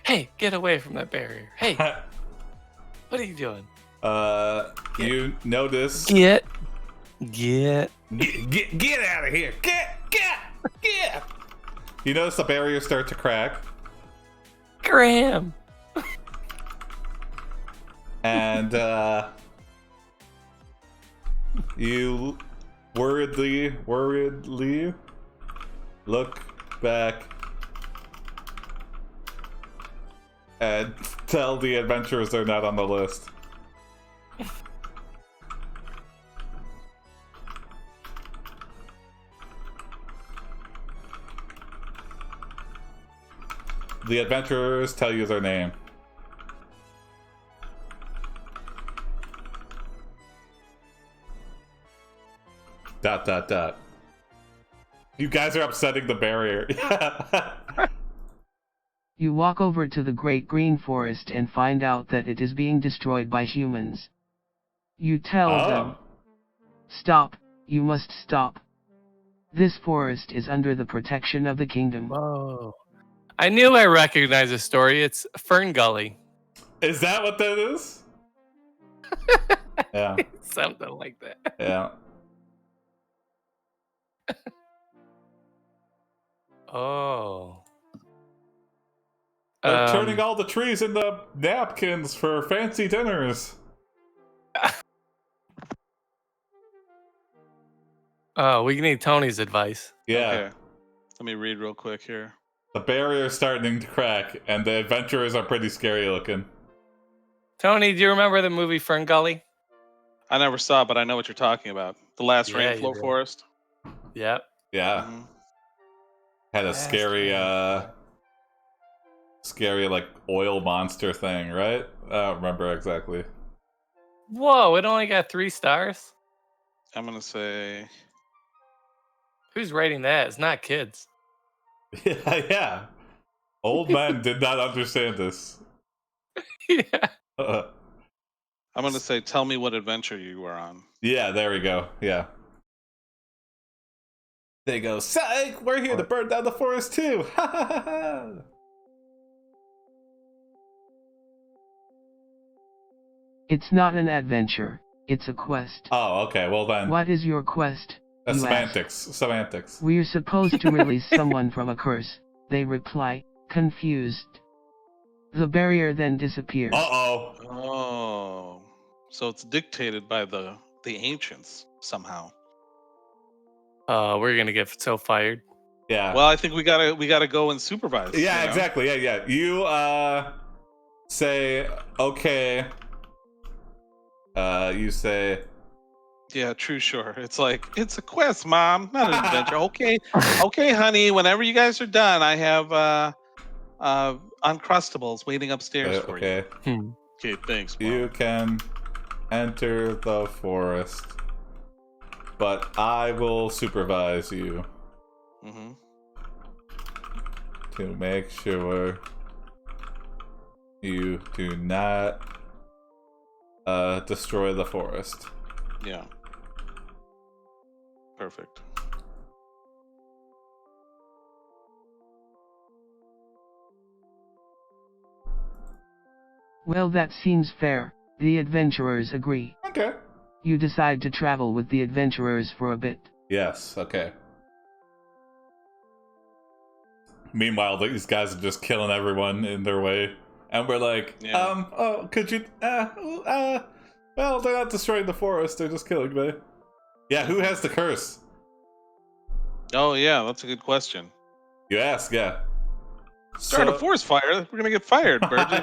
Hey, get away from that barrier. Hey, what are you doing? You notice... Get out of here! Get! You notice the barriers start to crack. Graham! And, you worriedly look back and tell the adventurers they're not on the list. The adventurers tell you their name. Dot, dot, dot. You guys are upsetting the barrier. You walk over to the Great Green Forest and find out that it is being destroyed by humans. You tell them, stop, you must stop. This forest is under the protection of the kingdom. Whoa. I knew I recognized the story. It's Fern Gully. Is that what that is? Yeah. Something like that. Yeah. Oh. They're turning all the trees into napkins for fancy dinners. Oh, we need Tony's advice. Yeah. Okay. Let me read real quick here. The barrier is starting to crack, and the adventurers are pretty scary looking. Tony, do you remember the movie Fern Gully? I never saw it, but I know what you're talking about. The Last Yeah, Rainflow you do. Forest. Yep. Yeah. Mhm. Had a Last scary like oil monster thing, right? I don't remember exactly. Whoa, it only got 3 stars? I'm gonna say Who's rating that? It's not kids. Yeah. Old men did not understand this. Yeah. I'm gonna say tell me what adventure you were on. Yeah, there we go. Yeah. They go, psych! We're here to burn down the forest too! Ha ha ha ha! It's not an adventure, it's a quest. Oh, okay, well then. What is your quest? You Semantics. ask. Semantics. We're supposed to release someone from a curse, they reply, confused. The barrier then disappears. Uh-oh. Oh, so it's dictated by the ancients somehow. We're gonna get so fired. Yeah. Well, I think we gotta go and supervise. Yeah, you know? exactly. Yeah. You say okay. You say Yeah, true, sure. It's like it's a quest, Mom, not an adventure. Okay, honey. Whenever you guys are done, I have Uncrustables waiting upstairs for okay. you. Okay, thanks, Mom. You can enter the forest, but I will supervise you Mm-hmm. to make sure you do not destroy the forest. Yeah. Perfect. Well, that seems fair, the adventurers agree. Okay. You decide to travel with the adventurers for a bit. Yes, okay. Meanwhile, these guys are just killing everyone in their way. And we're like, Yeah. could you, well, they're not destroying the forest, they're just killing me. Yeah, who has the curse? Oh yeah, that's a good question. You ask, yeah. Start a forest fire. We're gonna get fired, Penguin.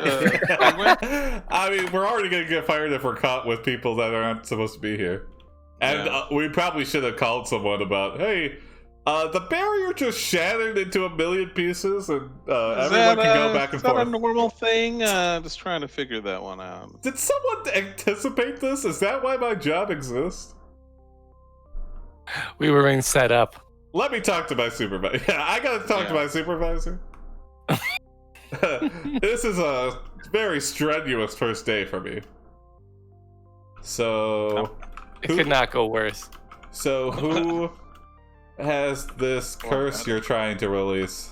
I mean, we're already gonna get fired if we're caught with people that aren't supposed to be here. And Yeah. we probably should have called someone about, hey, the barrier just shattered into a million pieces, and everyone can go back and is that forth. a normal thing? Just trying to figure that one out. Did someone anticipate this? Is that why my job exists? We were being set up. Let me talk to my supervisor. Yeah, I gotta talk to my supervisor. This is a very strenuous first day for me. So It could not go worse. So who has this curse you're trying to release?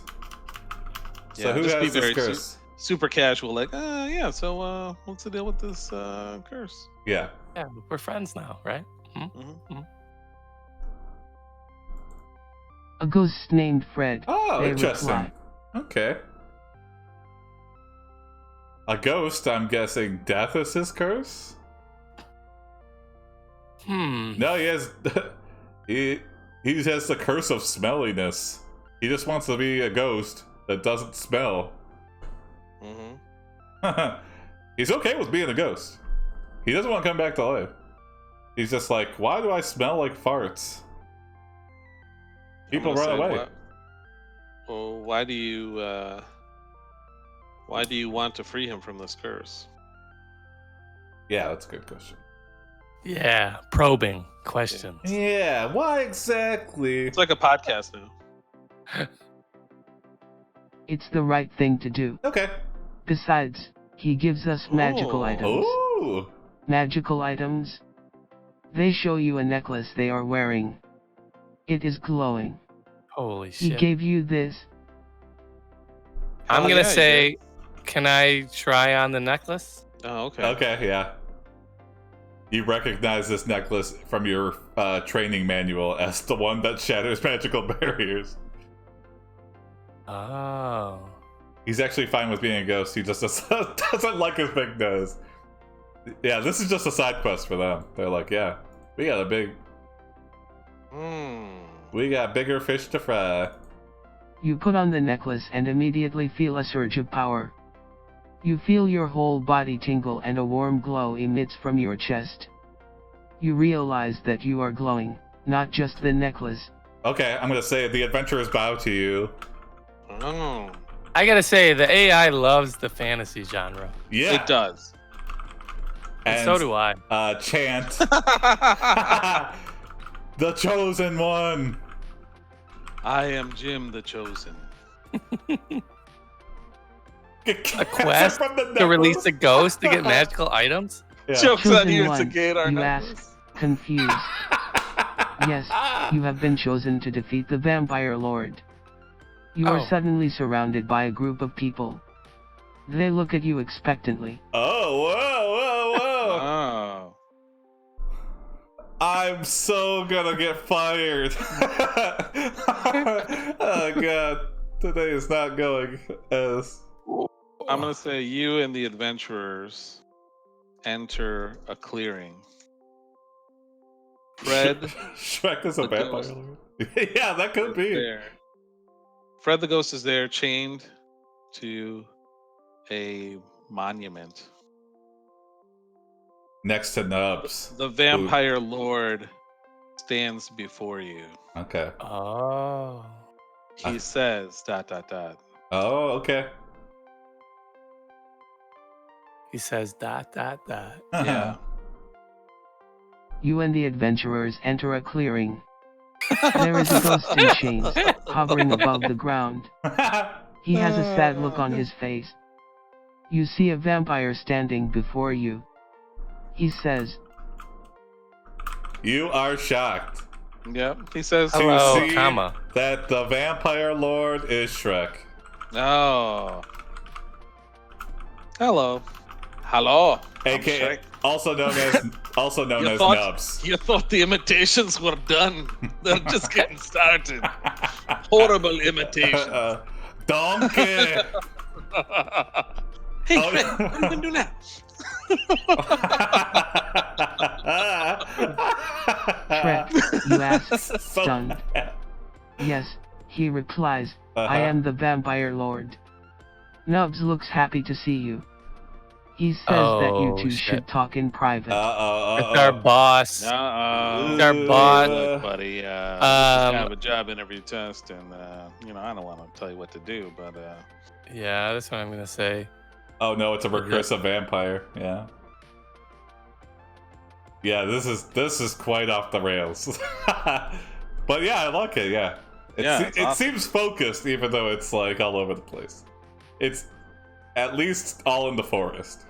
So who just be has this very curse? super casual, like, yeah. So, what's the deal with this curse? Yeah. Yeah, we're friends now, right? A ghost named Fred. Oh, they interesting. reply. Okay. A ghost, I'm guessing death is his curse? No, he has he has the curse of smelliness. He just wants to be a ghost that doesn't smell. He's okay with being a ghost. He doesn't want to come back to life. He's just like, why do I smell like farts? People run away. Well, why do you want to free him from this curse? Yeah, that's a good question. Yeah, probing questions. Yeah, why exactly? It's like a podcast now. It's the right thing to do. Okay. Besides, he gives us magical items. Ooh. Magical items? They show you a necklace they are wearing. It is glowing. Holy He shit. gave you this. I'm Oh, gonna yeah, say, can I try on the necklace? Oh, okay. Okay, yeah. You recognize this necklace from your training manual as the one that shatters magical barriers. Oh. He's actually fine with being a ghost. He just doesn't like his big nose. Yeah, this is just a side quest for them. They're like, yeah, we got we got bigger fish to fry. You put on the necklace and immediately feel a surge of power. You feel your whole body tingle and a warm glow emits from your chest. You realize that you are glowing, not just the necklace. Okay, I'm gonna say the adventurers bow to you. Oh, I gotta say, the AI loves the fantasy genre. Yeah, it does. And so do I. Chant. The chosen one. I am Jim the Chosen. A quest to release a ghost to get magical items? Yeah. Jokes on Chosen you, it's one, a gator. you ask, confused. Yes, you have been chosen to defeat the Vampire Lord. You are suddenly surrounded by a group of people. They look at you expectantly. Oh, whoa, whoa, whoa. Oh. I'm so gonna get fired. Oh god, today is not going as... I'm gonna say you and the adventurers enter a clearing. Fred Shrek is a the vampire ghost lord. Yeah, that could is be. there. Fred the ghost is there, chained to a monument. Next to Nubs. The vampire lord stands before you. Okay. Oh. He says, ... Oh, okay. He says ... Yeah. You and the adventurers enter a clearing. There is a ghost in chains, hovering above the ground. He has a sad look on his face. You see a vampire standing before you. He says, You are shocked Yep. He says, to Hello, see comma. that the vampire lord is Shrek. oh. Hello. Hello. I'm AKA Shrek. also known as Nubs. You thought the imitations were done. They're just getting started. Horrible imitation. Donkey. Hey, Oh, Fred, what are you gonna do now? Shrek, you ask, So stunned. bad. Yes, he replies, I am the Vampire Lord. Nubs looks happy to see you. He says that you two should talk in private. It's our boss. Uh-oh. It's our boss. Look, buddy, this is kind of a job interview test, and I don't want to tell you what to do, but Yeah, that's what I'm gonna say. Oh no, it's a recursive vampire. Yeah. Yeah, this is quite off the rails. But yeah, I like it. Yeah, it awesome. seems focused, even though it's like all over the place. It's at least all in the forest.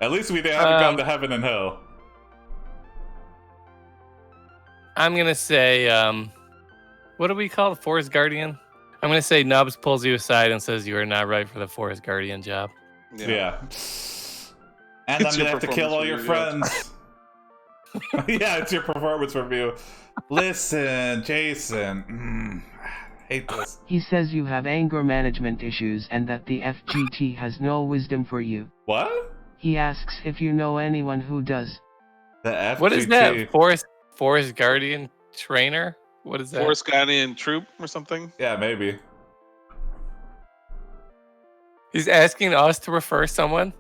At least we haven't gone to heaven and hell. I'm gonna say, what do we call the forest guardian? I'm gonna say Nubs pulls you aside and says you are not right for the forest guardian job. Yeah. And I'm gonna have to kill all your friends. Yeah, it's your performance review. Listen, Jason. Hate this. He says you have anger management issues and that the FGT has no wisdom for you. What? He asks if you know anyone who does. The FGT. What is that? Forest guardian trainer? What is that? Forest guardian troop or something? Yeah, maybe. He's asking us to refer someone?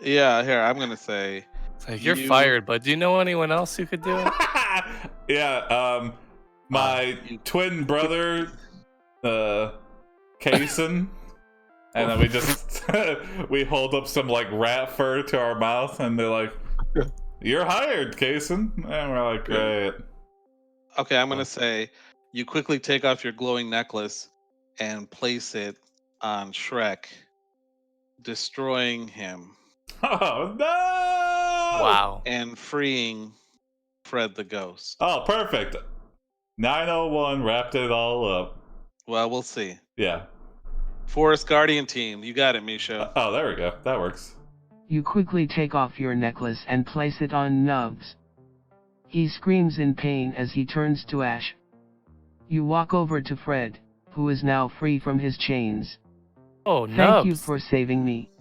Yeah, here, I'm going to say... It's like, you're fired, but do you know anyone else who could do it? Yeah, my twin brother, Kason, and then we just we hold up some like rat fur to our mouth, and they're like, "You're hired, Kason," and we're like, "Great." Okay, I'm gonna say, you quickly take off your glowing necklace and place it on Shrek, destroying him. Oh no! Wow. And freeing Fred the Ghost. Oh, perfect. 901 wrapped it all up. Well, we'll see. Yeah. Forest Guardian team, you got it, Misha. Oh, there we go. That works. You quickly take off your necklace and place it on Nubs. He screams in pain as he turns to ash. You walk over to Fred, who is now free from his chains. Oh, Nubs. Thank you for saving me.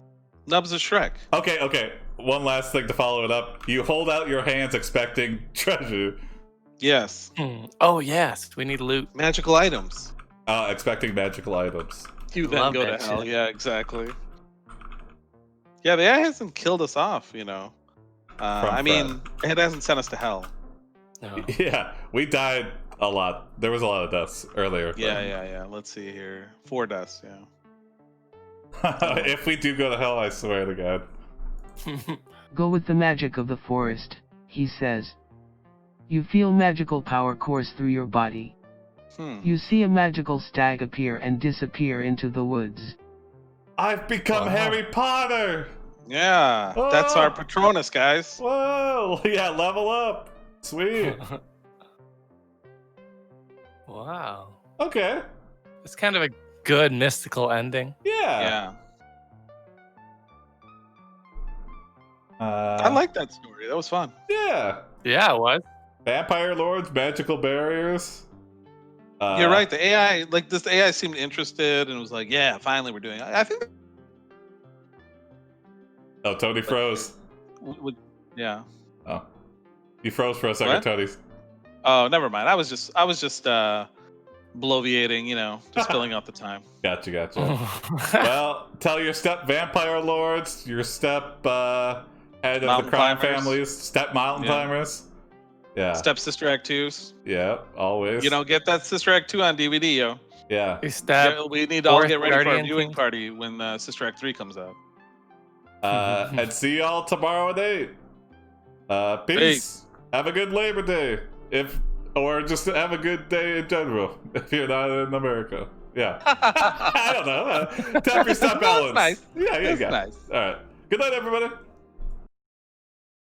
Nubs is Shrek. Okay. One last thing to follow it up. You hold out your hands expecting treasure. Yes. Oh, yes. We need loot. Magical items. Expecting magical items. You then Love go to that hell. shit. Yeah, exactly. Yeah, the AI hasn't killed us off, you know. I mean, it hasn't sent us to hell. No. Yeah, we died a lot. There was a lot of deaths earlier. Yeah. Let's see here. 4 deaths, yeah. If we do go to hell, I swear to God. Go with the magic of the forest, he says. You feel magical power course through your body. You see a magical stag appear and disappear into the woods. I've become Harry Potter! Yeah, that's our Patronus, guys. Whoa! Yeah, level up! Sweet. Wow. Okay. It's kind of a good mystical ending. Yeah. I like that story. That was fun. Yeah. Yeah, it was. Vampire lords, magical barriers. You're right. The AI, this AI seemed interested and was like, "Yeah, finally we're doing it." I think. Oh, Tony froze. Yeah. Oh, you froze for a second, What? Tony. Oh, never mind. I was just bloviating, just filling out the time. Gotcha. Well, tell your step vampire lords, your step head of Mountain the crime climbers. families, step mountain climbers. Yeah. Step Sister Act 2s. Yeah, always. Get that Sister Act 2 on DVD, yo. Yeah. We need to all get ready for our Guardian viewing team. party when Sister Act 3 comes out. And see y'all tomorrow at 8. Peace. Have a good Labor Day. Or just have a good day in general if you're not in America. Yeah. I don't know. Tap your step balance. Nice. Yeah, you That's got it. nice. All right. Good night, everybody.